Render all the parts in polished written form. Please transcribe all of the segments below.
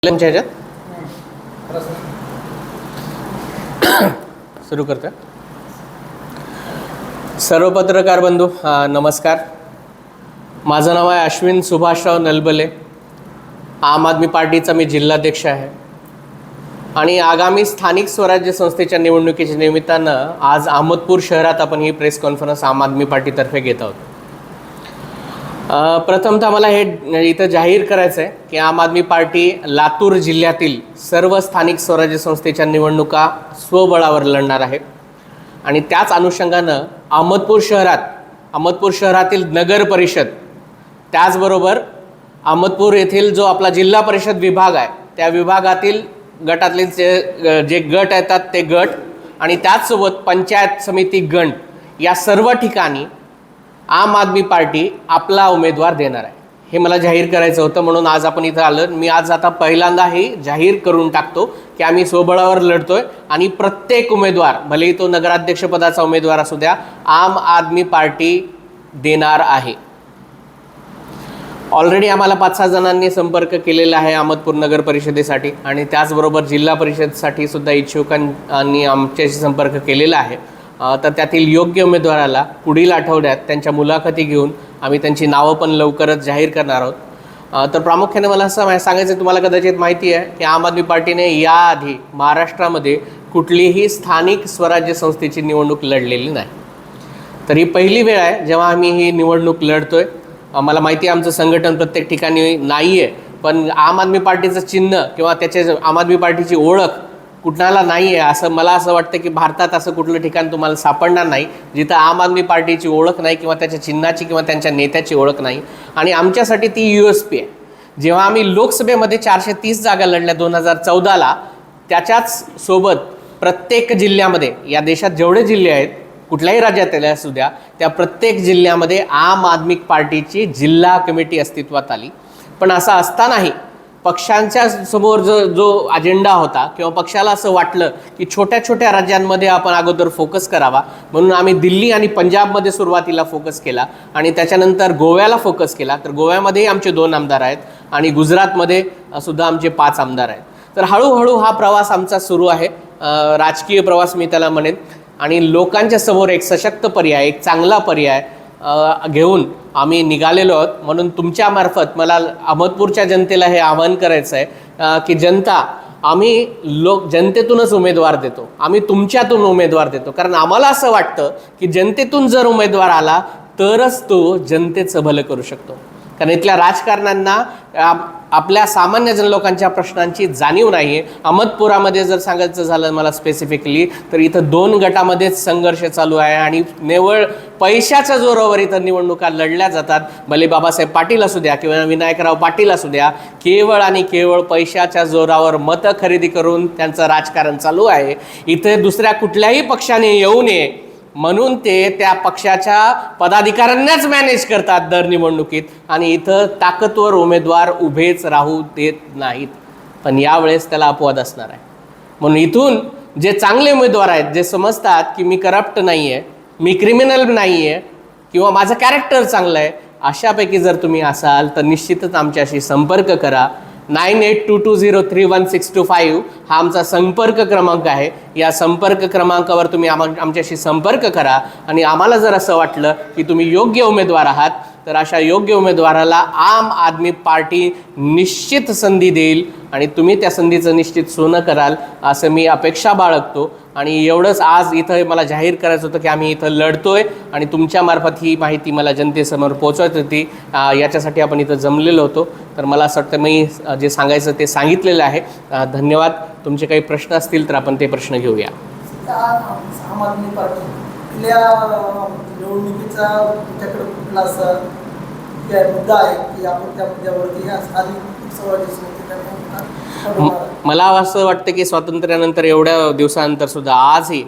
ह्याच्यात सुरू करतोय. सर्व पत्रकार बंधू नमस्कार. माझं नाव आहे अश्विन सुभाषराव नलबले. आम आदमी पार्टीचा मी जिल्हाध्यक्ष आहे आणि आगामी स्थानिक स्वराज्य संस्थेच्या निवडणुकीच्या निमित्तानं आज अहमदपूर शहरात आपण ही प्रेस कॉन्फरन्स आम आदमी पार्टीतर्फे घेत आहोत. प्रथमतः मला हे इथं जाहीर करायचं आहे की आम आदमी पार्टी लातूर जिल्ह्यातील सर्व स्थानिक स्वराज्य संस्थेच्या निवडणुका स्वबळावर लढणार आहे आणि त्याच अनुषंगानं अहमदपूर शहरातील नगर परिषद, त्याचबरोबर अहमदपूर येथील जो आपला जिल्हा परिषद विभाग आहे त्या विभागातील गटातले जे गट येतात ते गट आणि त्याचसोबत पंचायत समिती गण या सर्व ठिकाणी आम आदमी पार्टी आपला उमेदवार देणार आहे. हे मला जाहीर करायचं होतं म्हणून आज आपण इथं आलं. मी आज आता पहिल्यांदा हे जाहीर करून टाकतो की आम्ही स्वबळावर लढतोय आणि प्रत्येक उमेदवार, भलेही तो नगराध्यक्षपदाचा उमेदवार असू द्या, आम आदमी पार्टी देणार आहे. ऑलरेडी आम्हाला 5-6 जणांनी संपर्क केलेला आहे अहमदपूर नगर परिषदेसाठी आणि त्याचबरोबर जिल्हा परिषदेसाठी सुद्धा इच्छुकांनी आमच्याशी संपर्क केलेला आहे. तर त्यातील योग्य उमेदवाराला पुढील आठवड्यात त्यांच्या मुलाखती घेऊन आम्ही त्यांची नावं पण लवकरच जाहीर करणार आहोत. तर प्रामुख्याने मला असं सांगायचं, तुम्हाला कदाचित माहिती आहे की आम आदमी पार्टीने याआधी महाराष्ट्रामध्ये कुठलीही स्थानिक स्वराज्य संस्थेची निवडणूक लढलेली नाही. तर ही पहिली वेळ आहे जेव्हा आम्ही ही निवडणूक लढतोय. मला माहिती आहे आमचं संघटन प्रत्येक ठिकाणी नाही आहे, पण आम आदमी पार्टीचं चिन्ह किंवा त्याचे आम आदमी पार्टीची ओळख कुणाला नाही आहे असं मला असं वाटतं की भारतात असं कुठलं ठिकाण तुम्हाला सापडणार नाही जिथं आम आदमी पार्टीची ओळख नाही किंवा त्याच्या चिन्हाची किंवा त्यांच्या नेत्याची ओळख नाही. आणि आमच्यासाठी ती USP आहे. जेव्हा आम्ही लोकसभेमध्ये 430 जागा लढल्या 2014ला, त्याच्याच सोबत प्रत्येक जिल्ह्यामध्ये, या देशात जेवढे जिल्हे आहेत कुठल्याही राज्यात असू द्या, त्या प्रत्येक जिल्ह्यामध्ये आम आदमी पार्टीची जिल्हा कमिटी अस्तित्वात आली. पण असं असतानाही पक्षांच्या समोर जो अजेंडा होता किंवा पक्षाला असं वाटलं की छोट्या छोट्या राज्यांमध्ये आपण अगोदर फोकस करावा, म्हणून आम्ही दिल्ली आणि पंजाबमध्ये सुरुवातीला फोकस केला आणि त्याच्यानंतर गोव्याला फोकस केला. तर गोव्यामध्येही आमचे 2 आमदार आहेत आणि गुजरातमध्ये सुद्धा आमचे 5 आमदार आहेत. तर हळूहळू हा प्रवास आमचा सुरू आहे, राजकीय प्रवास मी त्याला म्हणेन. आणि लोकांच्या समोर एक सशक्त पर्याय, एक चांगला पर्याय घेऊन आम्ही निघालेलो आहोत. म्हणून तुमच्यामार्फत मला अहमदपूरच्या जनतेला हे आवाहन करायचं आहे की आम्ही जनतेतूनच उमेदवार देतो, आम्ही तुमच्यातून उमेदवार देतो. कारण आम्हाला असं वाटतं की जनतेतून जर उमेदवार आला तरच तो जनतेचं भलं करू शकतो. कारण इथल्या राजकारण्यांना आपल्या सामान्य जनलोकांच्या प्रश्नांची जाणीव नाही आहे. अहमदपुरामध्ये जर सांगायचं झालं मला स्पेसिफिकली, तर इथं 2 गटामध्येच संघर्ष चालू आहे आणि निव्वळ पैशाच्या जोरावर इथं निवडणुका लढल्या जातात. भले बाबासाहेब पाटील असू द्या किंवा विनायकराव पाटील असू द्या, केवळ आणि केवळ पैशाच्या जोरावर मतं खरेदी करून त्यांचं राजकारण चालू आहे. इथे दुसऱ्या कुठल्याही पक्षाने येऊ नये म्हणून ते त्या पक्षाच्या पदाधिकाऱ्यांनाच मॅनेज करतात दर निवडणुकीत आणि इथं ताकदवर उमेदवार उभेच राहू देत नाहीत. पण यावेळेस त्याला अपवाद असणार आहे. म्हणून इथून जे चांगले उमेदवार आहेत, जे समजतात की मी करप्ट नाही आहे, मी क्रिमिनल नाही आहे किंवा माझं कॅरेक्टर चांगलं आहे, अशापैकी जर तुम्ही असाल तर निश्चितच आमच्याशी संपर्क करा. 9822031625 हा आमचा संपर्क क्रमांक आहे. या संपर्क क्रमांकावर तुम्ही आमच्याशी संपर्क करा आणि आम्हाला जर असं वाटलं की तुम्ही योग्य उमेदवार आहात तर अशा योग्य उमेदवाराला आम आदमी पार्टी निश्चित संधी देईल आणि तुम्ही त्या संधीचं निश्चित सोनं कराल असं मी अपेक्षा बाळगतो. आणि एवढंच आज इथं मला जाहीर करायचं होतं की आम्ही इथं लढतोय आणि तुमच्यामार्फत ही माहिती मला जनतेसमोर पोचवायची होती. याच्यासाठी आपण इथं जमलेलो होतो. तर मला असं वाटतं मी जे सांगायचं ते सांगितलेलं आहे. धन्यवाद. तुमचे काही प्रश्न असतील तर आपण ते प्रश्न घेऊया. आम आदमी पार्टीतल्या निवडणुकीचा तुमच्याकडे कुठला असा मुद्दा आहे की आपण त्या मुद्द्यावरती ह्या स्थानिक स्वराज्य संस्थेच्या मला असं वाटतं की स्वातंत्र्यानंतर एवढ्या दिवसानंतर सुद्धा आजही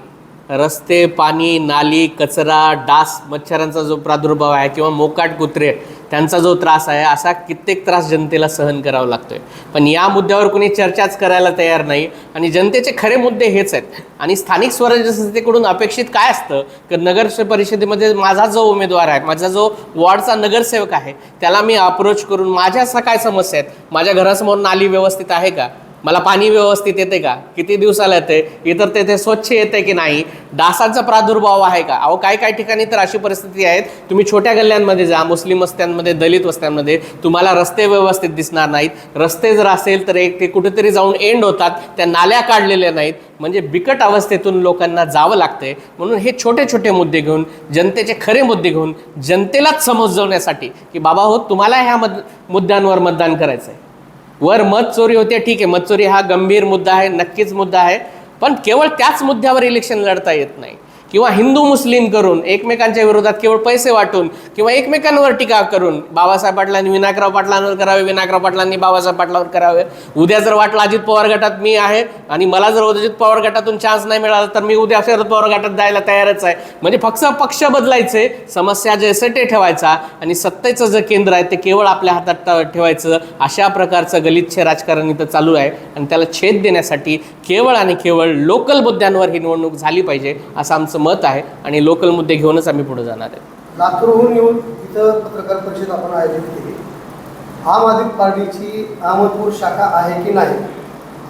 रस्ते, पाणी, नाली, कचरा, डास, मच्छरांचा जो प्रादुर्भाव आहे किंवा मोकाट कुत्रे त्यांचा जो त्रास आहे असा कित्येक त्रास जनतेला सहन करावा लागतोय. पण या मुद्द्यावर कोणी चर्चाच करायला तयार नाही आणि जनतेचे खरे मुद्दे हेच आहेत. आणि स्थानिक स्वराज्य संस्थेकडून अपेक्षित काय असतं की नगर परिषदेमध्ये माझा जो उमेदवार आहे, माझा जो वॉर्डचा नगरसेवक आहे, त्याला मी अप्रोच करून माझ्या असा काय समस्या आहेत, माझ्या घरासमोर नाली व्यवस्थित आहे का, मला पाणी व्यवस्थित येते का, किती दिवसाला येते, इतर तेथे स्वच्छ येते की नाही, डासांचा प्रादुर्भाव आहे का. अहो काही ठिकाणी तर अशी परिस्थिती आहेत, तुम्ही छोट्या गल्ल्यांमध्ये जा, मुस्लिम वस्त्यांमध्ये, दलित वस्त्यांमध्ये तुम्हाला रस्ते व्यवस्थित दिसणार नाहीत. रस्ते जर असेल तर ते कुठेतरी जाऊन एंड होतात, त्या नाल्या काढलेल्या नाहीत. म्हणजे बिकट अवस्थेतून लोकांना जावं लागतंय. म्हणून हे छोटे छोटे मुद्दे घेऊन, जनतेचे खरे मुद्दे घेऊन जनतेलाच समजवण्यासाठी की बाबा हो, तुम्हाला ह्या मुद्द्यांवर मतदान करायचं आहे. वर मत चोरी होते, ठीक आहे, मत चोरी हा गंभीर मुद्दा आहे, नक्कीच मुद्दा आहे. पण केवळ त्याच मुद्द्यावर इलेक्शन लढता येत नाही. किंवा हिंदू मुस्लिम करून एकमेकांच्या विरोधात केवळ पैसे वाटून किंवा एकमेकांवर टीका करून बाबासाहेब पाटलांनी विनायकराव पाटलांवर करावे, विनायकराव पाटलांनी बाबासाहेब पाटलांवर करावे. उद्या जर वाटलं अजित पवार गटात मी आहे आणि मला जर अजित पवार गटातून चान्स नाही मिळाला तर मी उद्या शरद पवार गटात जायला तयारच आहे. म्हणजे फक्त पक्ष बदलायचे, समस्या जैसे ते ठेवायचा आणि सत्तेचं जे केंद्र आहे ते केवळ आपल्या हातात ठेवायचं. अशा प्रकारचं गलिच्छ राजकारण इथं चालू आहे आणि त्याला छेद देण्यासाठी केवळ आणि केवळ लोकल मुद्द्यांवर ही निवडणूक झाली पाहिजे असं आमचं मत आहे आणि लोकल मुद्दे घेऊनच आम्ही पुढे जाणार आहे. लातूरहून येऊन इथं पत्रकार परिषद आपण आयोजित केली. आम आदमी पार्टीची अहमदपूर शाखा आहे की नाही,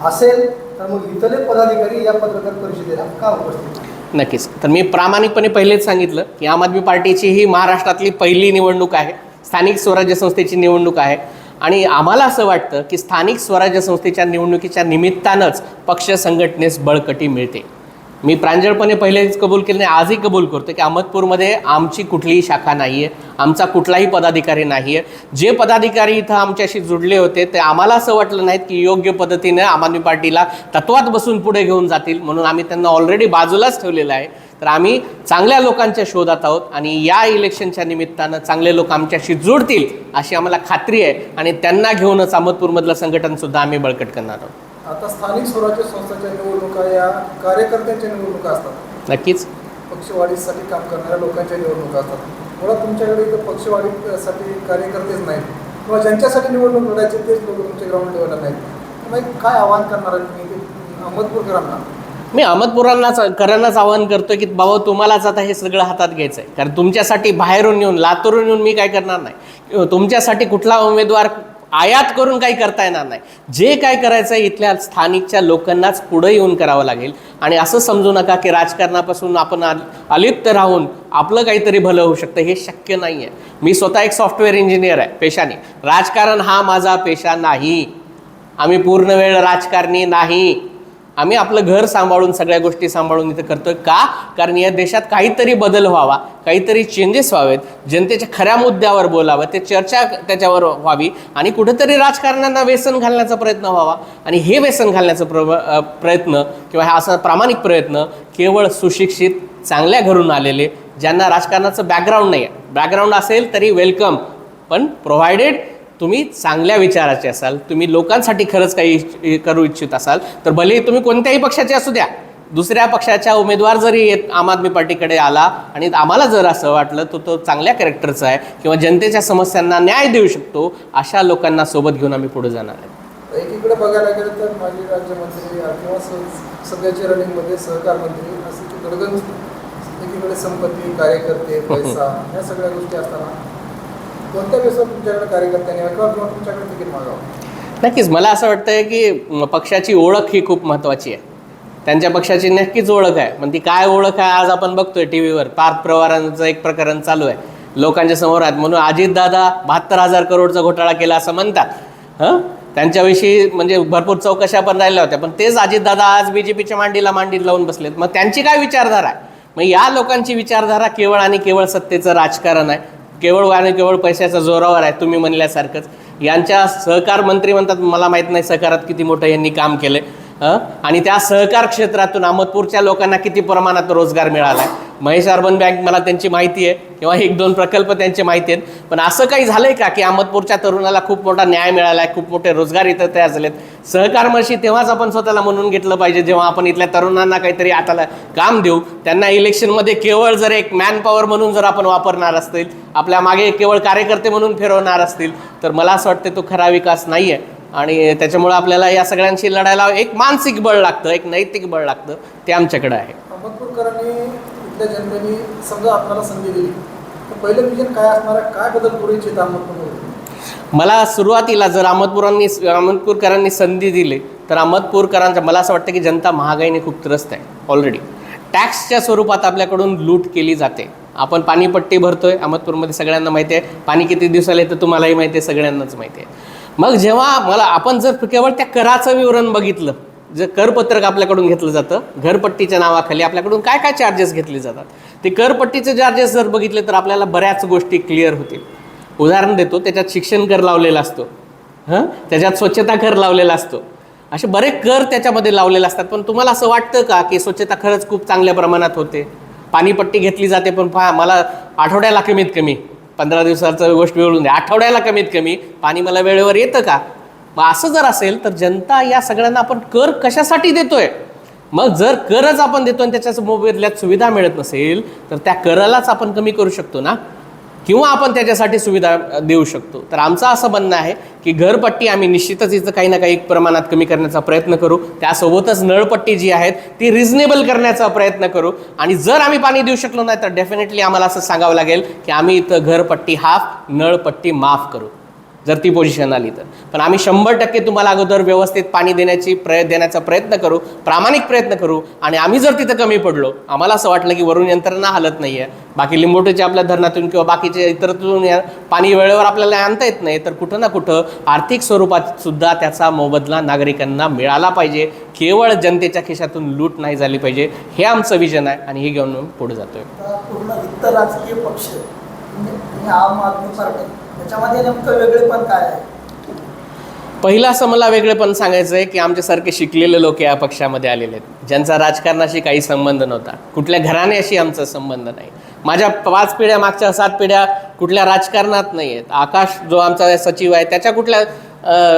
असेल तर मग इथले पदाधिकारी या पत्रकार परिषदेला का उपस्थित? नक्कीच. तर मी प्रामाणिकपणे पहिलेच सांगितलं की आम आदमी पार्टीची ही महाराष्ट्रातली पहिली निवडणूक आहे, स्थानिक स्वराज्य संस्थेची निवडणूक आहे. आणि आम्हाला असं वाटतं की स्थानिक स्वराज्य संस्थेच्या निवडणुकीच्या निमित्तानंच पक्ष संघटनेस बळकटी मिळते. मी प्रांजळपणे पहिलेच कबूल केले नाही, आजही कबूल करतो की अहमदपूरमध्ये आमची कुठलीही शाखा नाही आहे, आमचा कुठलाही पदाधिकारी नाही आहे. जे पदाधिकारी इथं आमच्याशी जुडले होते ते आम्हाला असं वाटलं नाहीत की योग्य पद्धतीने आम आदमी पार्टीला तत्वात बसून पुढे घेऊन जातील, म्हणून आम्ही त्यांना ऑलरेडी बाजूलाच ठेवलेलं आहे. तर आम्ही चांगल्या लोकांच्या शोधात आहोत आणि या इलेक्शनच्या निमित्तानं चांगले लोक आमच्याशी जुळतील अशी आम्हाला खात्री आहे आणि त्यांना घेऊनच अहमदपूरमधलं संघटनसुद्धा आम्ही बळकट करणार आहोत. आता स्थानिक स्वराज्य संस्थांच्या निवडणुका या कार्यकर्त्यांच्या निवडणुका असतात, नक्कीच पक्षवाढीसाठी काम करणाऱ्या लोकांच्या निवडणुका असतात. मला तुमच्याकडे इथं पक्षवाढीसाठी कार्यकर्तेच नाहीत किंवा ज्यांच्यासाठी निवडणूक लढायचे तेच लोक तुमच्या ग्राउंड लेवलला नाहीत. मग काय आव्हान करणार आहे तुम्ही अहमदपूरकरांना? मी अहमदपूरकरांनाच आवाहन करतो की बाबा तुम्हालाच आता हे सगळं हातात घ्यायचं आहे. कारण तुमच्यासाठी बाहेरून येऊन, लातूरून येऊन मी काय करणार नाही, तुमच्यासाठी कुठला उमेदवार आयात करून काही करता येणार नाही. जे काय करायचं आहे इथल्या स्थानिकच्या लोकांनाच पुढे येऊन करावं लागेल. आणि असं समजू नका की राजकारणापासून आपण अलिप्त राहून आपलं काहीतरी भलं होऊ शकतं, हे शक्य नाही आहे. मी स्वतः एक सॉफ्टवेअर इंजिनियर आहे पेशाने, राजकारण हा माझा पेशा नाही. आम्ही पूर्ण वेळ राजकारणी नाही. आम्ही आपलं घर सांभाळून सगळ्या गोष्टी सांभाळून इथं करतोय. का? कारण या देशात काहीतरी बदल व्हावा, काहीतरी चेंजेस व्हावेत, जनतेच्या खऱ्या मुद्द्यावर बोलावं, ते चर्चा त्याच्यावर व्हावी आणि कुठेतरी राजकारण्यांना व्यसन घालण्याचा प्रयत्न व्हावा. आणि हे व्यसन घालण्याचा प्रयत्न किंवा हा असा प्रामाणिक प्रयत्न केवळ सुशिक्षित, चांगल्या घरून आलेले, ज्यांना राजकारणाचं बॅकग्राऊंड नाही आहे, बॅकग्राऊंड असेल तरी वेलकम, पण प्रोव्हायडेड तुम्ही चांगल्या विचाराचे असाल, तुम्ही लोकांसाठी खरंच काही करू इच्छित असाल तर भले तुम्ही कोणत्याही पक्षाचे असू द्या, दुसऱ्या पक्षाचा उमेदवार जरी आम आदमी पार्टीकडे आला आणि आम्हाला जर असं वाटलं तो चांगल्या कॅरेक्टरचा आहे किंवा जनतेच्या समस्यांना न्याय देऊ शकतो, अशा लोकांना सोबत घेऊन आम्ही पुढे जाणार आहे. एकीकडे बघायला गेलं तर माजी राज्यमंत्री किंवा सध्याच्या रनिंगमध्ये सहकार मंत्री असे की गडगंज, एकीकडे संपत्ती, कार्यकर्ते, पैसा या सगळ्या गोष्टी असताना कोणत्या वेळेस तुमच्याकडे कार्यकर्त्यांनी किंवा तुमच्याकडे तिकीट मागावं? नक्कीच मला असं वाटतं की पक्षाची ओळख ही खूप महत्त्वाची आहे. त्यांच्या पक्षाची नक्कीच ओळख आहे, पण ती काय ओळख आहे आज आपण बघतोय टी व्हीवर. पार्थ पवारांचं एक प्रकरण चालू आहे लोकांच्या समोर आहेत म्हणून अजितदादा 72,000 करोडचा घोटाळा केला असं म्हणतात. त्यांच्याविषयी म्हणजे भरपूर चौकशा पण राहिल्या होत्या, पण तेच अजितदादा आज BJPच्या मांडीत लावून बसलेत. मग त्यांची काय विचारधारा आहे? मग या लोकांची विचारधारा केवळ आणि केवळ सत्तेचं राजकारण आहे, केवळ आणि केवळ पैशाच्या जोरावर आहे. तुम्ही म्हणल्यासारखंच यांच्या सहकार मंत्री म्हणतात, मला माहीत नाही सहकारात किती मोठं यांनी काम केलं आणि त्या सहकार क्षेत्रातून अहमदपूरच्या लोकांना किती प्रमाणात रोजगार मिळाला आहे. महेश अर्बन बँक मला त्यांची माहिती आहे किंवा 1-2 प्रकल्प त्यांचे माहिती आहेत. पण असं काही झालं आहे का की अहमदपूरच्या तरुणाला खूप मोठा न्याय मिळाला आहे, खूप मोठे रोजगार इथं तयार झालेत? सहकारमर्शी तेव्हाच आपण स्वतःला म्हणून घेतलं पाहिजे जेव्हा आपण इथल्या तरुणांना काहीतरी हाताला काम देऊ. त्यांना इलेक्शनमध्ये केवळ जर एक मॅनपॉवर म्हणून जर आपण वापरणार असतील, आपल्या मागे केवळ कार्यकर्ते म्हणून फिरवणार असतील, तर मला असं वाटतं तो खरा विकास नाही आहे. आणि त्याच्यामुळं आपल्याला या सगळ्यांशी लढायला एक मानसिक बळ लागतं, एक नैतिक बळ लागतं, ते आमच्याकडे आहे. अहमदपूरकरांनी इथल्या जनतेने समजा आपल्याला संधी दिली तर पहिलं विजन काय असणार आहे, काय बदल करू इच्छित अहमदपूरमध्ये? मला सुरुवातीला जर अहमदपूरकरांनी संधी दिली तर अहमदपूरकरांच्या मला असं वाटतं की जनता महागाईने खूप त्रस्त आहे. ऑलरेडी टॅक्सच्या स्वरूपात आपल्याकडून लूट केली जाते. आपण पाणीपट्टी भरतोय अहमदपूरमध्ये, सगळ्यांना माहिती आहे. पाणी किती दिवसाला येतं तुम्हालाही माहिती आहे, सगळ्यांनाच माहिती आहे. मग जेव्हा आपण जर केवळ त्या कराचं विवरण बघितलं, जे करपत्रक आपल्याकडून घेतलं जातं घरपट्टीच्या नावाखाली, आपल्याकडून काय काय चार्जेस घेतले जातात, ते करपट्टीचे चार्जेस जर बघितले तर आपल्याला बऱ्याच गोष्टी क्लिअर होतील. उदाहरण देतो, त्याच्यात शिक्षण कर लावलेला असतो, त्याच्यात स्वच्छता कर लावलेला असतो, असे बरेच कर त्याच्यामध्ये लावलेले असतात. पण तुम्हाला असं वाटतं का की स्वच्छता खरंच खूप चांगल्या प्रमाणात होते? पाणीपट्टी घेतली जाते, पण मला आठवड्याला कमीत कमी 15 दिवसाचं गोष्ट मिळून द्या, आठवड्याला कमीत कमी पाणी मला वेळेवर येतं का? मग असं जर असेल तर जनता या सगळ्यांना आपण कर कशासाठी देतोय? मग जर करच आपण देतो आणि त्याच्या मोबदल्यात सुविधा मिळत नसेल तर त्या करालाच आपण कमी करू शकतो ना, किंवा आपण त्याच्यासाठी सुविधा देऊ शकतो. तर आमचं असं म्हणणं आहे की घरपट्टी आम्ही निश्चितच इथं काही ना काही प्रमाणात कमी करण्याचा प्रयत्न करू. त्यासोबतच नळपट्टी जी आहेत ती रिझनेबल करण्याचा प्रयत्न करू. आणि जर आम्ही पाणी देऊ शकलो नाही तर डेफिनेटली आम्हाला असं सांगावं लागेल की आम्ही इथं घरपट्टी हाफ, नळपट्टी माफ करू, जर ती पोझिशन आली तर. पण आम्ही 100% तुम्हाला अगोदर व्यवस्थित पाणी देण्याचा प्रयत्न करू, प्रामाणिक प्रयत्न करू. आणि आम्ही जर तिथं कमी पडलो, आम्हाला असं वाटलं की वरून यंत्रणा हलत नाही आहे, बाकी लिंबोटेच्या आपल्या धरणातून किंवा बाकीच्या इतरतून पाणी वेळेवर आपल्याला आणता येत नाही, तर कुठं ना कुठं आर्थिक स्वरूपात सुद्धा त्याचा मोबदला नागरिकांना मिळाला पाहिजे. केवळ जनतेच्या खिशातून लूट नाही झाली पाहिजे, हे आमचं विजन आहे आणि हे घेऊन पुढे जातोय. पूर्ण इतर राजकीय पक्ष म्हणजे आम आदमी पार्टी त्याच्यामध्ये नेमकं वेगळेपण काय आहे? पहिलं असं मला वेगळेपण सांगायचं आहे की आमच्यासारखे शिकलेले लोक या पक्षामध्ये आलेले आहेत, ज्यांचा राजकारणाशी काही संबंध नव्हता, कुठल्या घराण्याशी आमचा संबंध नाही. माझ्या 5 पिढ्या मागच्या 7 पिढ्या कुठल्या राजकारणात नाही आहेत. आकाश जो आमचा सचिव आहे त्याच्या कुठल्या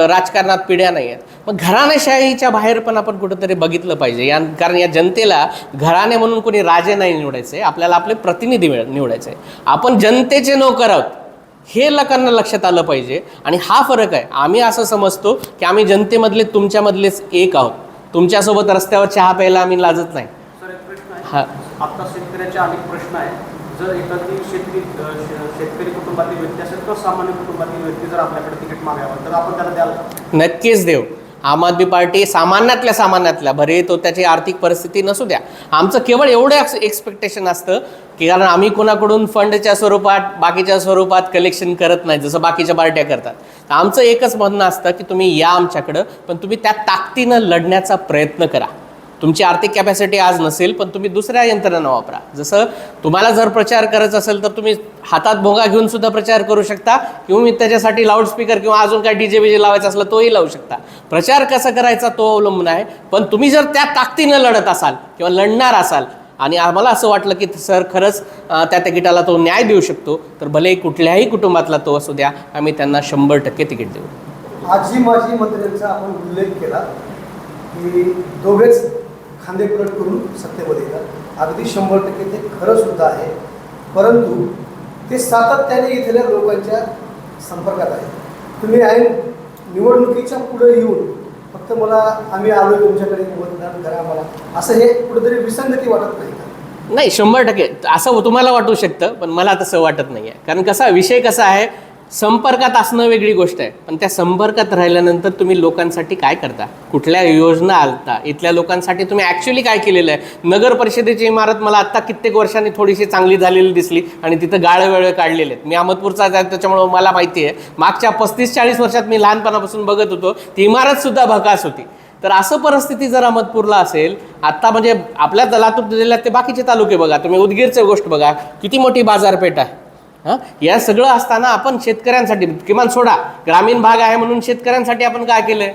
राजकारणात पिढ्या नाही आहेत. मग घराणेशाहीच्या बाहेर पण आपण कुठंतरी बघितलं पाहिजे. कारण या जनतेला घराणे म्हणून कोणी राजे नाही निवडायचे, आपल्याला आपले प्रतिनिधी निवडायचे आहे. आपण जनतेचे नोकर आहोत, हे लोकांना लक्षात आलं पाहिजे. आणि हा फरक आहे. आम्ही असं समजतो की आम्ही जनतेमधले तुमच्यामधलेच एक आहोत. तुमच्यासोबत रस्त्यावर चहा प्यायला आम्ही लाजत नाही. सर, एक प्रश्न आहे. आता शेतकऱ्याचे अनेक प्रश्न आहेत. जर एखादी शेतकरी कुटुंबातील व्यक्ती असेल किंवा सामान्य कुटुंबातील व्यक्ती जर आपल्याकडे तिकीट मागावं तर आपण त्याला द्याल? नक्कीच देऊ. आम आदमी पार्टी सामान्यातल्या भरे तो त्याची आर्थिक परिस्थिती नसू द्या, आमचं केवळ एवढं एक्सपेक्टेशन असतं की कारण आम्ही कोणाकडून फंडच्या स्वरूपात बाकीच्या स्वरूपात कलेक्शन करत नाही जसं बाकीच्या पार्ट्या करतात. तर आमचं एकच म्हणणं असतं की तुम्ही या आमच्याकडं, पण तुम्ही त्या ताकदीनं लढण्याचा प्रयत्न करा. तुमची आर्थिक कॅपॅसिटी आज नसेल पण तुम्ही दुसऱ्या यंत्रणा वापरा. जसं तुम्हाला जर प्रचार करायचा असेल तर तुम्ही हातात भोंगा घेऊन सुद्धा प्रचार करू शकता, किंवा मी त्याच्यासाठी लाऊडस्पीकर किंवा अजून काय डीजे बीजे लावायचं असलं तोही लावू शकता. प्रचार कसा करायचा तो अवलंबून आहे. पण तुम्ही जर त्या ताकदीनं लढत असाल किंवा लढणार असाल आणि आम्हाला असं वाटलं की सर खरंच त्या तिकिटाला तो न्याय देऊ शकतो, तर भले कुठल्याही कुटुंबातला तो असू द्या, आम्ही त्यांना 100% तिकीट देऊ. आजी माजी मंत्र्यांचा आपण उल्लेख केला की दोघेच खांदेपलट करून सत्तेमध्ये येतात. अगदी 100% ते खरं सुद्धा आहे. परंतु ते सातत्याने इथल्या लोकांच्या संपर्कात आहे. तुम्ही ऐन निवडणुकीच्या पुढे येऊन फक्त मला आम्ही आलो तुमच्याकडे मतदान करा आम्हाला, असं हे कुठेतरी विसंगती वाटत नाही का? नाही, 100% असं तुम्हाला वाटू शकतं, पण मला तसं वाटत नाही आहे. कारण कसा विषय कसा आहे, संपर्कात असणं वेगळी गोष्ट आहे, पण त्या संपर्कात राहिल्यानंतर तुम्ही लोकांसाठी काय करता, कुठल्या योजना आलता, इथल्या लोकांसाठी तुम्ही ॲक्च्युली काय केलेलं आहे. नगर परिषदेची इमारत मला आत्ता कित्येक वर्षांनी थोडीशी चांगली झालेली दिसली आणि तिथं गाळे वेळे काढलेले आहेत. मी अहमदपूरचा आहे त्याच्यामुळं मला माहिती आहे. मागच्या 35-40 वर्षात मी लहानपणापासून बघत होतो, ती इमारतसुद्धा भकास होती. तर असं परिस्थिती जर अहमदपूरला असेल आत्ता, म्हणजे आपल्या लातूर जिल्ह्यात ते बाकीचे तालुके बघा, तुम्ही उदगीरची गोष्ट बघा, किती मोठी बाजारपेठ आहे. या सगळं असताना आपण शेतकऱ्यांसाठी किमान सोडा, ग्रामीण भाग आहे म्हणून शेतकऱ्यांसाठी आपण काय केलं आहे.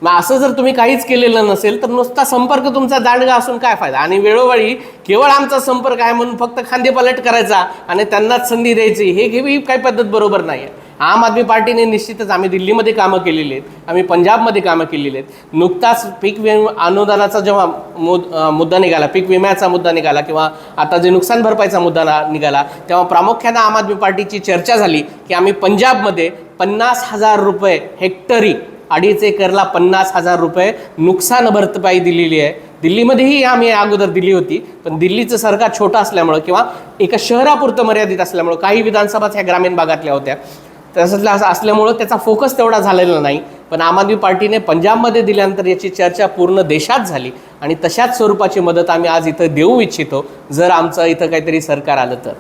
मग असं जर तुम्ही काहीच केलेलं नसेल तर नुसता संपर्क तुमचा दांडगा असून काय फायदा. आणि वेळोवेळी केवळ आमचा संपर्क आहे म्हणून फक्त खांदेपालट करायचा आणि त्यांनाच संधी द्यायची, हे काही पद्धत बरोबर नाही आहे. आम आदमी पार्टीने निश्चितच, आम्ही दिल्लीमध्ये कामं केलेली आहेत, आम्ही पंजाबमध्ये कामं केलेली आहेत. नुकताच पीक अनुदानाचा जेव्हा मुद्दा निघाला, पीक विम्याचा मुद्दा निघाला किंवा आता जे नुकसान भरपाईचा मुद्दा निघाला, तेव्हा प्रामुख्यानं आम आदमी पार्टीची चर्चा झाली की आम्ही पंजाबमध्ये 50,000 रुपये हेक्टरी, 2.5 एकरला 50,000 रुपये नुकसान भरपाई दिलेली आहे. दिल्लीमध्येही आम्ही अगोदर दिली होती, पण दिल्लीचं सरकार छोटं असल्यामुळं किंवा एका शहरापुरतं मर्यादित असल्यामुळं, काही विधानसभाच ह्या ग्रामीण भागातल्या होत्या, तसंच असल्यामुळं त्याचा फोकस तेवढा झालेला नाही. पण आम आदमी पार्टीने पंजाबमध्ये दिल्यानंतर याची चर्चा पूर्ण देशात झाली आणि तशाच स्वरूपाची मदत आम्ही आज इथं देऊ इच्छितो जर आमचं इथं काहीतरी सरकार आलं तर.